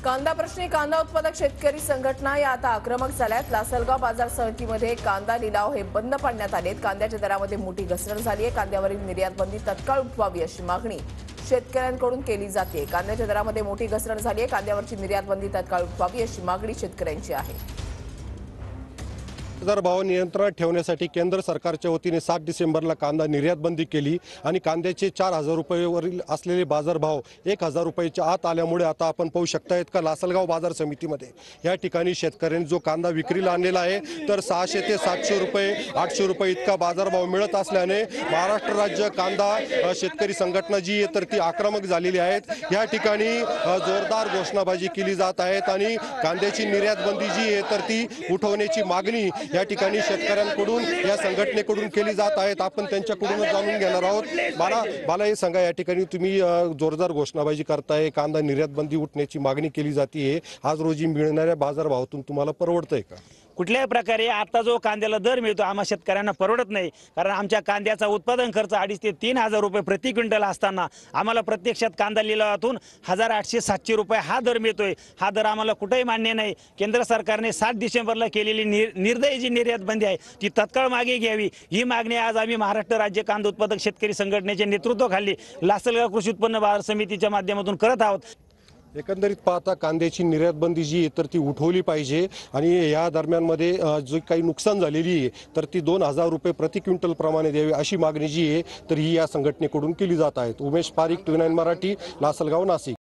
कांदा प्रश्नी कांदा उत्पादक शेतकरी संघटना या आता आक्रमक झाल्यात। लासलगाव बाजार समितीमध्ये कांदा लिलाव हे बंद पाडण्यात आलेत। कांद्याच्या दरामध्ये मोठी घसरण झाली आहे। कांद्यावरील निर्यात बंदी तत्काळ उठवावी अशी मागणी शेतकऱ्यांकडून केली जाते। कांद्याच्या दरामध्ये मोठी घसरण झाली आहे। कांद्यावरची निर्यात बंदी तत्काळ उठवावी अशी मागणी शेतकऱ्यांची आहे। भाव नियंत्रणात ठेवण्यासाठी केंद्र सरकारच्या वतीने 7 डिसेंबरला कांदा निर्यात बंदी केली आणि कांद्याचे 4000 रुपयेवरील असलेले बाजारभाव 1000 रुपयाच्या आत आल्यामुळे आता आपण पाहू शकतायत का लासलगाव बाजार समितीमध्ये या ठिकाणी शेतकऱ्यांनी जो कांदा विक्रीला आणलेला आहे तर 600 ते 700 रुपये 800 रुपये इतका बाजारभाव मिळत असल्याने महाराष्ट्र राज्य कांदा शेतकरी संघटना जी आहे तर ती आक्रमक झालेली आहेत। या ठिकाणी जोरदार घोषणाबाजी केली जात आहेत आणि कांद्याची निर्यात बंदी जी आहे तर ती उठवण्याची मागणी या ठिकाणी शेतकऱ्यांकडून या संघटनेकडून केली जात आहेत। आपण त्यांच्याकडूनच जाणून घेणार आहोत। मला हे सांगा, या ठिकाणी तुम्ही जोरदार घोषणाबाजी करताय, कांदा निर्यात बंदी उठण्याची मागणी केली जाते, आज रोजी मिळणाऱ्या बाजारभावातून तुम्हाला परवडतंय का? कुठल्याही प्रकारे आता जो कांद्याला दर मिळतो आम्हा शेतकऱ्यांना परवडत नाही, कारण आमच्या कांद्याचा उत्पादन खर्च 2,500 ते 3,000 रुपये प्रति क्विंटल असताना आम्हाला प्रत्यक्षात कांदा लिलावातून 1800-700 रुपये हा दर मिळतोय। हा दर आम्हाला कुठेही मान्य नाही। केंद्र सरकारने 7 डिसेंबरला केलेली निर्दयी जी निर्यात बंदी आहे ती तत्काळ मागे घ्यावी ही मागणी आज आम्ही महाराष्ट्र राज्य कांदा उत्पादक शेतकरी संघटनेच्या नेतृत्वाखाली लासलगाव कृषी उत्पन्न बाजार समितीच्या माध्यमातून करत आहोत। एकंदरीत पाहता कांद्याची निर्यात बंदी जी आहे तर ती उठवली पाहिजे आणि या दरम्यानमध्ये जो काही नुकसान झालेली आहे तर ती 2000 रुपये प्रति क्विंटल प्रमाणे द्यावी अशी मागणी जी आहे तर ही या संघटनेकडून केली जात आहे। उमेश पारिक, TV9 मराठी, लासलगाव, नाशिक।